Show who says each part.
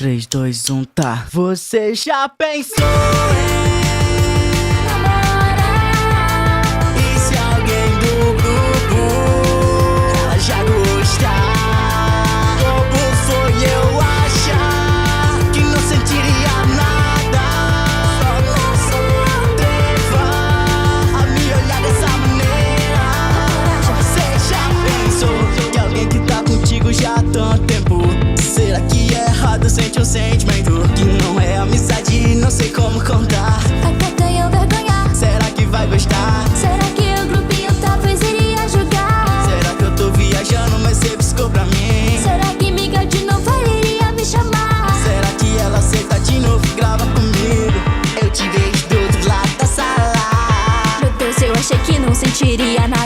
Speaker 1: 3, 2, 1, tá. Você já pensou em namorar? E se alguém do grupo ela já gostar? Como foi eu achar que não sentiria nada? Só não se atreva a me olhar dessa maneira. Você já pensou que alguém que tá contigo já há tanto tempo, será que é errado sentir um sentimento que não é amizade, não sei como contar?
Speaker 2: Até tenho vergonha.
Speaker 1: Será que vai gostar?
Speaker 2: Será que o grupinho talvez iria julgar?
Speaker 1: Será que eu tô viajando, mas você piscou pra mim?
Speaker 2: Será que miga de novo ela iria me chamar?
Speaker 1: Será que ela aceita de novo e grava comigo? Eu te vejo do outro lado da sala.
Speaker 2: Meu Deus, eu achei que não sentiria nada.